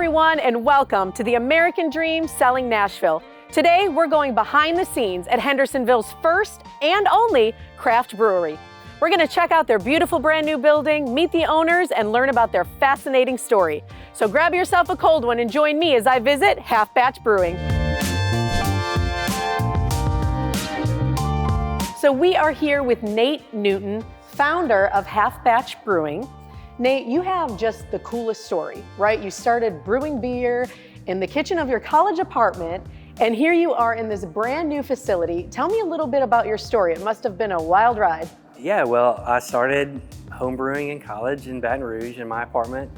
everyone, and welcome to the American Dream Selling Nashville. Today, we're going behind the scenes at Hendersonville's first and only craft brewery. We're going to check out their beautiful brand new building, meet the owners, and learn about their fascinating story. So grab yourself a cold one and join me as I visit Half Batch Brewing. So we are here with Nate Newton, founder of Half Batch Brewing. Nate, you have just the coolest story, right? You started brewing beer in the kitchen of your college apartment, and here you are in this brand new facility. Tell me a little bit about your story. It must have been a wild ride. Yeah, well, I started home brewing in college in Baton Rouge in my apartment.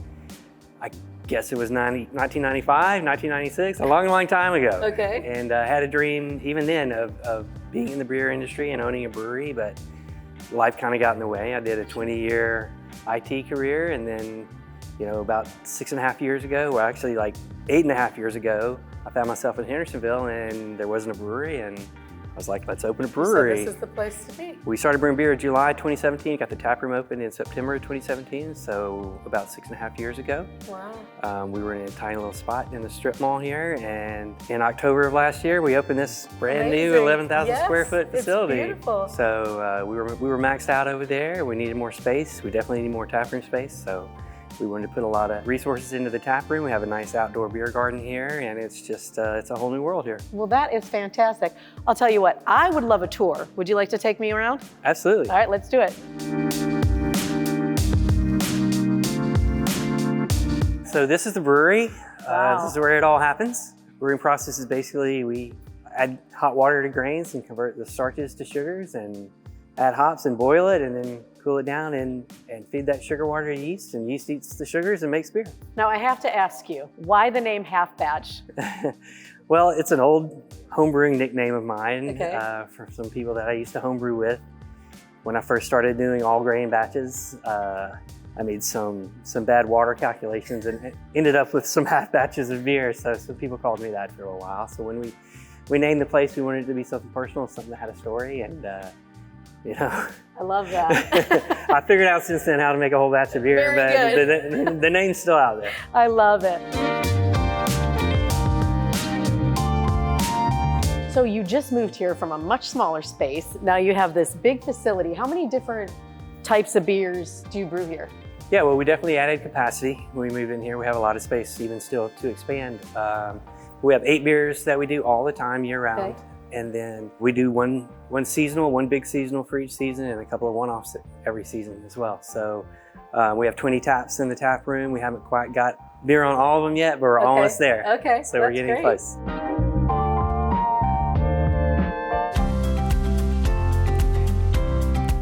I guess it was 1995, 1996, a long time ago. Okay. And I had a dream even then of being in the beer industry and owning a brewery, but life kind of got in the way. I did a 20-year IT career, and then, about 6.5 years ago, well, actually like 8.5 years ago, I found myself in Hendersonville and there wasn't a brewery, and I was like, let's open a brewery. So this is the place to be. We started brewing beer in July 2017, got the tap room open in September 2017, so about 6.5 years ago. Wow. We were in a tiny little spot in the strip mall here, and in October of last year, we opened this brand new 11,000 square foot facility. It's beautiful. So we were maxed out over there. We needed more space. We definitely need more tap room space. So we wanted to put a lot of resources into the tap room. We have a nice outdoor beer garden here, and it's just, it's a whole new world here. Well, that is fantastic. I'll tell you what, I would love a tour. Would you like to take me around? Absolutely. All right, let's do it. So this is the brewery. Wow. This is where it all happens. Brewing process is basically we add hot water to grains and convert the starches to sugars, and add hops and boil it, and then cool it down and feed that sugar water to yeast, and yeast eats the sugars and makes beer. Now I have to ask you, why the name Half Batch? Well, it's an old homebrewing nickname of mine. Okay. For some people that I used to homebrew with. When I first started doing all grain batches, I made some bad water calculations and ended up with some half batches of beer. So some people called me that for a while. So when we named the place, we wanted it to be something personal, something that had a story, and I love that. I figured out since then how to make a whole batch of beer, Very but the name's still out there. I love it. So you just moved here from a much smaller space. Now you have this big facility. How many different types of beers do you brew here? Yeah, well, we definitely added capacity when we moved in here. We have a lot of space even still to expand. We have 8 beers that we do all the time, year round. Okay. And then we do one seasonal, one big seasonal for each season, and a couple of one-offs every season as well. So we have 20 taps in the tap room. We haven't quite got beer on all of them yet, but we're almost there. Okay, so we're getting close.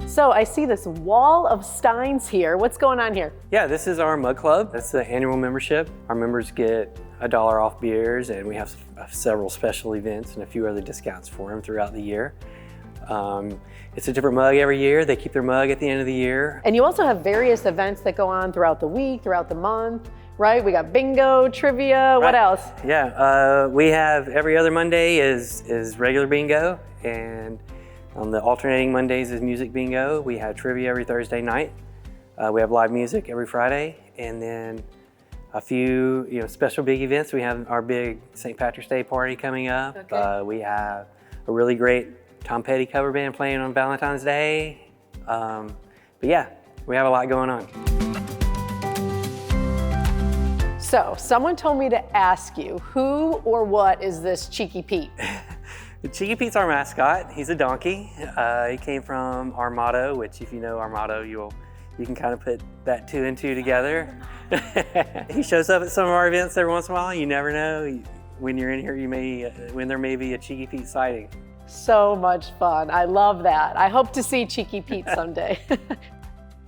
So I see this wall of steins here. What's going on here? Yeah, this is our mug club. That's the annual membership. Our members get $1 off beers, and we have several special events and a few other discounts for them throughout the year. It's a different mug every year. They keep their mug at the end of the year. And you also have various events that go on throughout the week, throughout the month, right? We got bingo, trivia, What else? Yeah, we have every other Monday is regular bingo, and on the alternating Mondays is music bingo. We have trivia every Thursday night. We have live music every Friday, and then a few special big events. We have our big St. Patrick's Day party coming up. Okay. We have a really great Tom Petty cover band playing on Valentine's Day. But yeah, we have a lot going on. So someone told me to ask you, who or what is this Cheeky Pete? Cheeky Pete's our mascot. He's a donkey. He came from our motto, which if you know our motto, you can kind of put that 2 and 2 together. He shows up at some of our events every once in a while. You never know. When you're in here, when there may be a Cheeky Pete sighting. So much fun. I love that. I hope to see Cheeky Pete someday.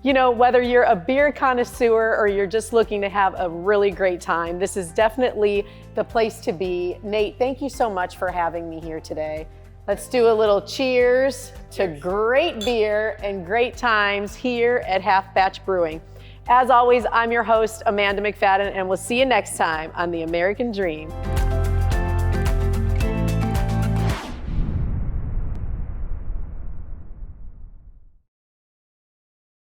Whether you're a beer connoisseur or you're just looking to have a really great time, this is definitely the place to be. Nate, thank you so much for having me here today. Let's do a little cheers to great beer and great times here at Half Batch Brewing. As always, I'm your host, Amanda McFadden, and we'll see you next time on The American Dream.